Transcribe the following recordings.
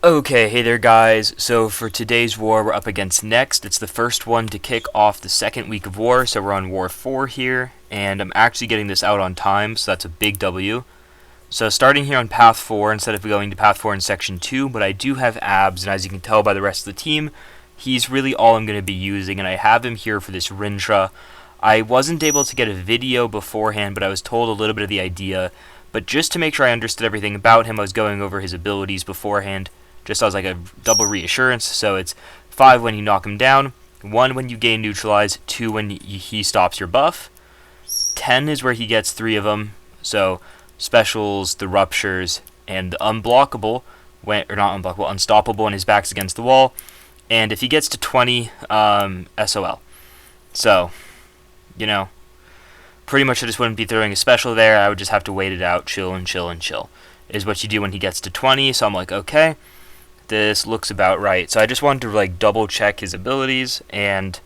Okay, hey there guys. So for today's war, we're up against Next. It's the first one to kick off the second week of war, so we're on War 4 here, and I'm actually getting this out on time, so that's a big W. So starting here on Path 4 instead of going to Path 4 in Section 2, but I do have abs, and as you can tell by the rest of the team, he's really all I'm going to be using, and I have him here for this Rintra. I wasn't able to get a video beforehand, but I was told a little bit of the idea, but just to make sure I understood everything about him, I was going over his abilities beforehand. Just as like a double reassurance, so it's 5 when you knock him down, 1 when you gain neutralize, 2 when he stops your buff, 10 is where he gets 3 of them, so specials, the ruptures, and the unblockable, or not unblockable, unstoppable when his back's against the wall, and if he gets to 20, SOL. So, you know, pretty much I just wouldn't be throwing a special there, I would just have to wait it out, chill and chill and chill, is what you do when he gets to 20, so I'm like, okay. This looks about right. So I just wanted to like double check his abilities and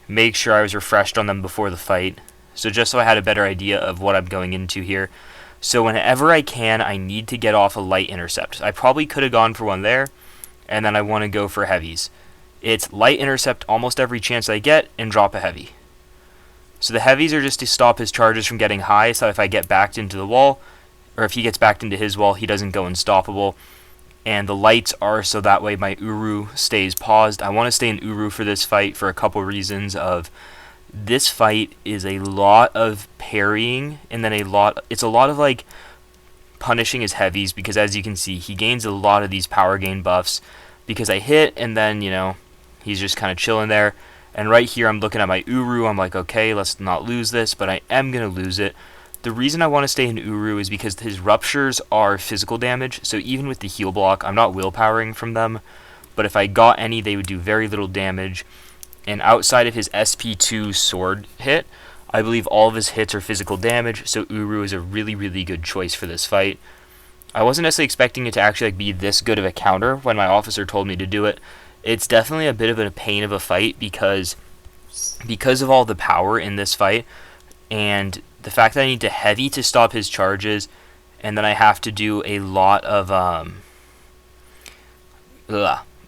make sure I was refreshed on them before the fight. So just so I had a better idea of what I'm going into here. So whenever I can, I need to get off a light intercept. I probably could have gone for one there, and then I want to go for heavies. It's light intercept almost every chance I get and drop a heavy. So the heavies are just to stop his charges from getting high, so if I get backed into the wall, or if he gets backed into his wall, he doesn't go unstoppable. And the lights are so that way my Uru stays paused. I want to stay in Uru for this fight for a couple reasons of this fight is a lot of parrying and then it's a lot of like punishing his heavies because as you can see he gains a lot of these power gain buffs because I hit and then he's just kind of chilling there. And right here I'm looking at my Uru, I'm like okay, let's not lose this, but I am going to lose it. The reason I want to stay in Uru is because his ruptures are physical damage, so even with the heal block, I'm not willpowering from them, but if I got any, they would do very little damage, and outside of his SP2 sword hit, I believe all of his hits are physical damage, so Uru is a really, really good choice for this fight. I wasn't necessarily expecting it to actually be this good of a counter when my officer told me to do it. It's definitely a bit of a pain of a fight because of all the power in this fight, and the fact that I need to heavy to stop his charges, and then I have to do a lot of, I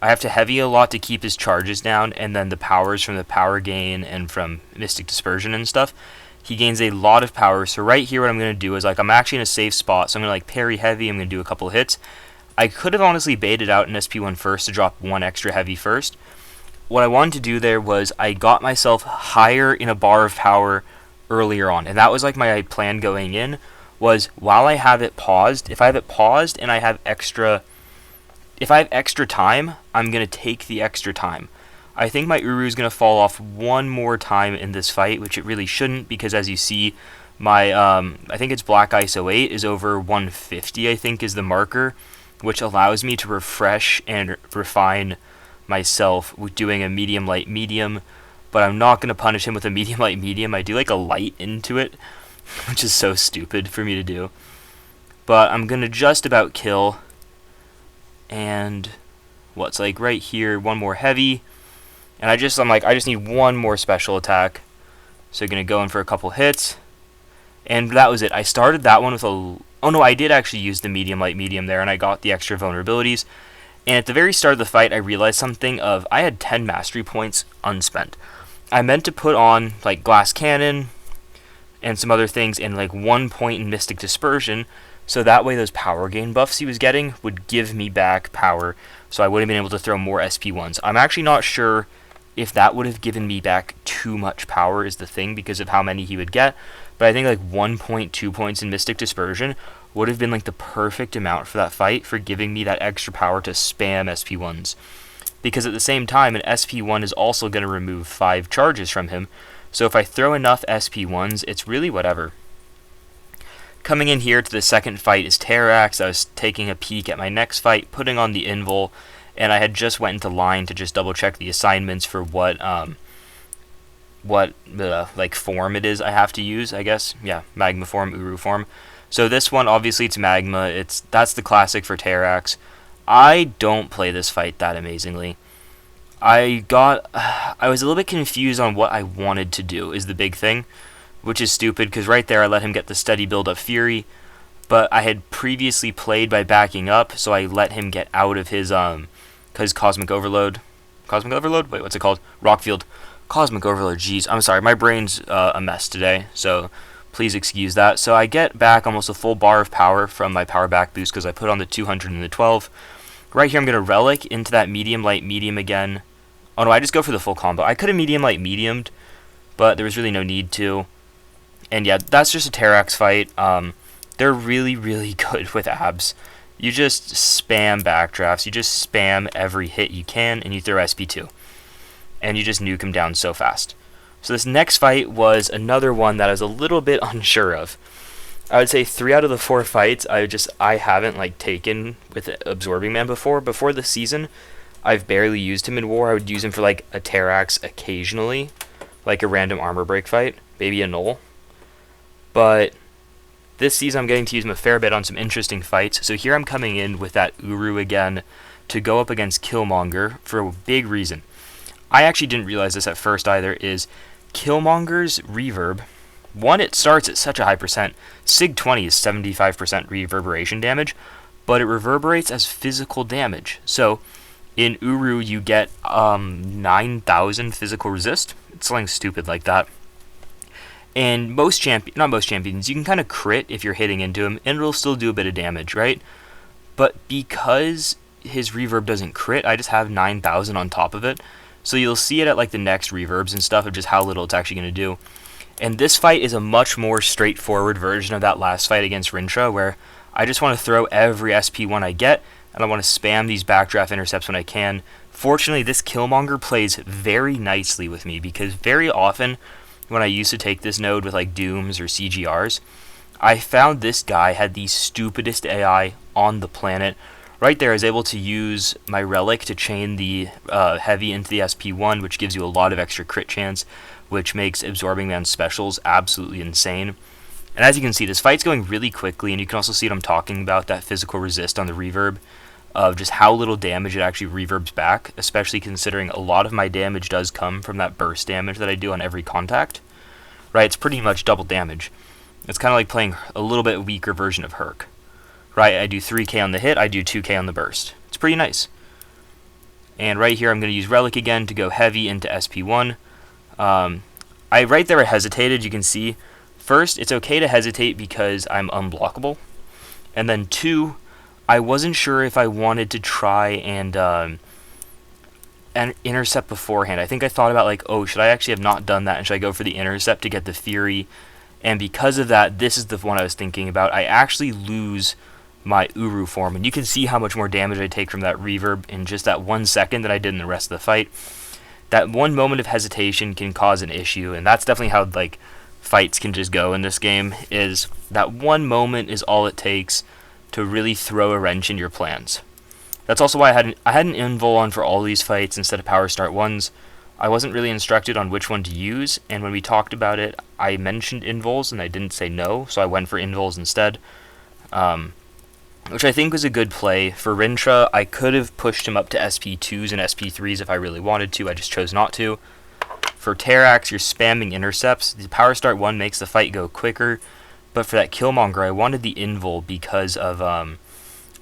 have to heavy a lot to keep his charges down, and then the powers from the power gain and from Mystic Dispersion and stuff, he gains a lot of power. So right here what I'm going to do is, like, I'm actually in a safe spot, so I'm going to, like, parry heavy, I'm going to do a couple hits. I could have honestly baited out an SP1 first to drop 1 extra heavy first. What I wanted to do there was I got myself higher in a bar of power earlier on, and that was like my plan going in, was while I have it paused, if I have it paused and I have extra time, I'm going to take the extra time. I think my Uru is going to fall off one more time in this fight, which it really shouldn't, because as you see, my, I think it's Black Ice 08 is over 150, I think is the marker, which allows me to refresh and refine myself with doing a medium, light, medium, but I'm not going to punish him with a medium, light, medium. I do like a light into it, which is so stupid for me to do. But I'm going to just about kill. And what's like right here, one more heavy. And I just need one more special attack. So I'm going to go in for a couple hits. And that was it. I started that one with a... Oh no, I did actually use the medium, light, medium there, and I got the extra vulnerabilities. And at the very start of the fight, I realized something of... I had 10 mastery points unspent. I meant to put on like Glass Cannon and some other things and like 1 point in Mystic Dispersion, so that way those power gain buffs he was getting would give me back power, so I would have been able to throw more SP1s. I'm actually not sure if that would have given me back too much power is the thing because of how many he would get, but I think like 1.2 points in Mystic Dispersion would have been like the perfect amount for that fight for giving me that extra power to spam SP1s. Because at the same time, an SP1 is also going to remove 5 charges from him, so if I throw enough SP1s, it's really whatever. Coming in here to the second fight is Terrax. I was taking a peek at my next fight, putting on the invul, and I had just went into line to just double check the assignments for what like form it is I have to use, I guess. Yeah, Magma form, Uru form. So this one, obviously it's Magma. That's the classic for Terrax. I don't play this fight that amazingly. I was a little bit confused on what I wanted to do is the big thing, which is stupid because right there I let him get the steady build up Fury. but I had previously played by backing up, so I let him get out of his Cosmic Overload. Cosmic Overload? Wait, what's it called? Rockfield. Cosmic Overload, jeez. I'm sorry, my brain's a mess today, so please excuse that. So I get back almost a full bar of power from my power back boost because I put on the 200 and the 12. Right here I'm going to Relic into that medium, light, medium again. Oh no, I just go for the full combo. I could have medium, light, mediumed, but there was really no need to. And yeah, that's just a Terrax fight. They're really, really good with abs. You just spam backdrafts. You just spam every hit you can, and you throw SP2. And you just nuke them down so fast. So this next fight was another one that I was a little bit unsure of. I would say 3 out of the 4 fights I haven't taken with Absorbing Man before. Before the season, I've barely used him in war. I would use him for a Terrax occasionally, like a random armor break fight, maybe a null. But this season I'm getting to use him a fair bit on some interesting fights. So here I'm coming in with that Uru again to go up against Killmonger for a big reason. I actually didn't realize this at first either, is Killmonger's reverb. One, it starts at such a high percent. Sig 20 is 75% reverberation damage, but it reverberates as physical damage. So in Uru you get 9,000 physical resist. It's something stupid like that. And not most champions, you can kind of crit if you're hitting into him, and it'll still do a bit of damage, right? But because his reverb doesn't crit, I just have 9,000 on top of it. So you'll see it at the next reverbs and stuff of just how little it's actually going to do. And this fight is a much more straightforward version of that last fight against Rintra, where I just want to throw every SP1 I get, and I want to spam these backdraft intercepts when I can. Fortunately, this Killmonger plays very nicely with me, because very often when I used to take this node with Dooms or CGRs, I found this guy had the stupidest AI on the planet. Right there, I was able to use my Relic to chain the Heavy into the SP1, which gives you a lot of extra crit chance, which makes Absorbing Man's specials absolutely insane. And as you can see, this fight's going really quickly, and you can also see what I'm talking about, that physical resist on the reverb, of just how little damage it actually reverbs back, especially considering a lot of my damage does come from that burst damage that I do on every contact. Right, it's pretty much double damage. It's kind of like playing a little bit weaker version of Herc. Right, I do 3k on the hit, I do 2k on the burst. It's pretty nice. And right here I'm going to use Relic again to go heavy into SP1. Right there I hesitated, you can see. First, it's okay to hesitate because I'm unblockable. And then 2, I wasn't sure if I wanted to try and intercept beforehand. I think I thought about oh, should I actually have not done that, and should I go for the intercept to get the Fury? And because of that, this is the one I was thinking about. I actually lose my Uru form, and you can see how much more damage I take from that reverb in just that 1 second than I did in the rest of the fight. That one moment of hesitation can cause an issue, and that's definitely how fights can just go in this game, is that one moment is all it takes to really throw a wrench in your plans. That's also why I had an invul on for all these fights instead of power start ones. I wasn't really instructed on which one to use, and when we talked about it, I mentioned invuls and I didn't say no, so I went for invuls instead. Which I think was a good play. For Rintra, I could have pushed him up to SP2s and SP3s if I really wanted to, I just chose not to. For Terrax, you're spamming intercepts. The power start 1 makes the fight go quicker, but for that Killmonger, I wanted the invul because of,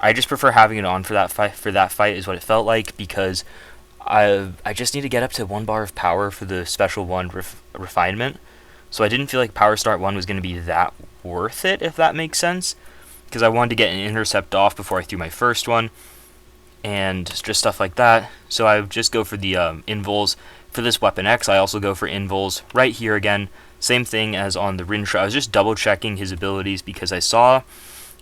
I just prefer having it on for that fight is what it felt like, because I just need to get up to 1 bar of power for the special 1 refinement, so I didn't feel like power start 1 was going to be that worth it, if that makes sense, because I wanted to get an intercept off before I threw my first one, and just stuff like that. So I would just go for the invuls. For this Weapon X, I also go for invuls. Right here again, same thing as on the Rintra. I was just double checking his abilities because I saw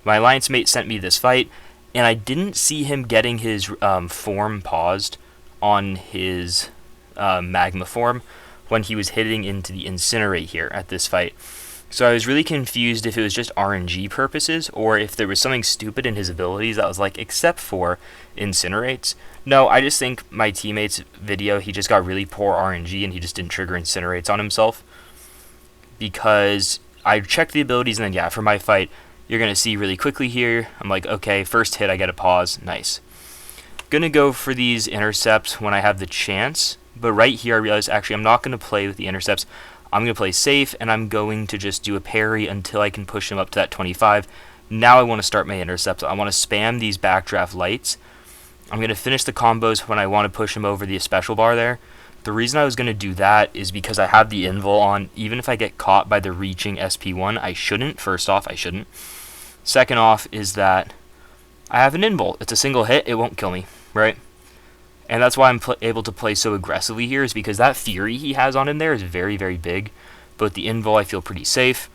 my alliance mate sent me this fight, and I didn't see him getting his form paused on his magma form when he was hitting into the Incinerate here at this fight. So I was really confused if it was just RNG purposes, or if there was something stupid in his abilities that was except for Incinerates. No, I just think my teammate's video, he just got really poor RNG and he just didn't trigger Incinerates on himself. Because I checked the abilities, and then yeah, for my fight, you're going to see really quickly here, I'm okay, first hit I get a pause, nice. Gonna go for these intercepts when I have the chance, but right here I realized actually I'm not going to play with the intercepts. I'm going to play safe, and I'm going to just do a parry until I can push him up to that 25, Now I want to start my intercepts. I want to spam these backdraft lights. I'm going to finish the combos when I want to push him over the special bar there. The reason I was going to do that is because I have the invul on. Even if I get caught by the reaching SP1, I shouldn't. First off, I shouldn't. Second off is that I have an invul. It's a single hit. It won't kill me, right? And that's why I'm able to play so aggressively here, is because that Fury he has on him there is very, very big. But the invul, I feel pretty safe.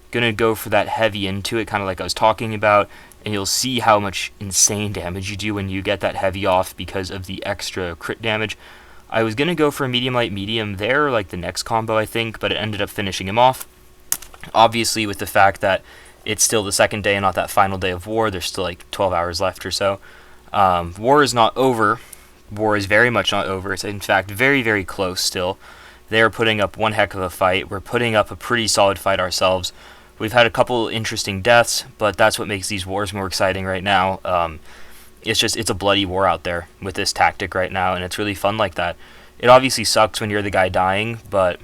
Gonna go for that heavy into it, kind of like I was talking about, and you'll see how much insane damage you do when you get that heavy off because of the extra crit damage. I was gonna go for a medium light medium there, like the next combo I think, but it ended up finishing him off. Obviously, with the fact that it's still the second day and not that final day of war, there's still like 12 hours left or so. War is not over. War is very much not over. It's in fact very, very close still. They're putting up one heck of a fight. We're putting up a pretty solid fight ourselves. We've had a couple interesting deaths, but that's what makes these wars more exciting right now. It's a bloody war out there with this tactic right now, and it's really fun like that. It obviously sucks when you're the guy dying, but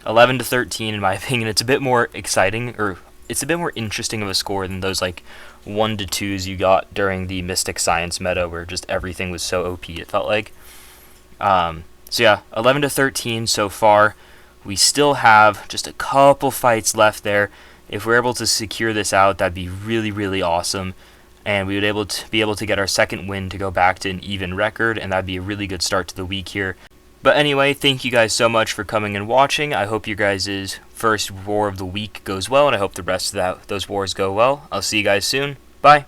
11-13, in my opinion, it's a bit more exciting, or it's a bit more interesting of a score than those like 1-2s you got during the Mystic Science meta, where just everything was so OP. It felt like. So yeah, 11-13 so far. We still have just a couple fights left there. If we're able to secure this out, that'd be really, really awesome. And we would be able to get our second win to go back to an even record, and that'd be a really good start to the week here. But anyway, thank you guys so much for coming and watching. I hope your guys' first war of the week goes well, and I hope the rest of those wars go well. I'll see you guys soon. Bye.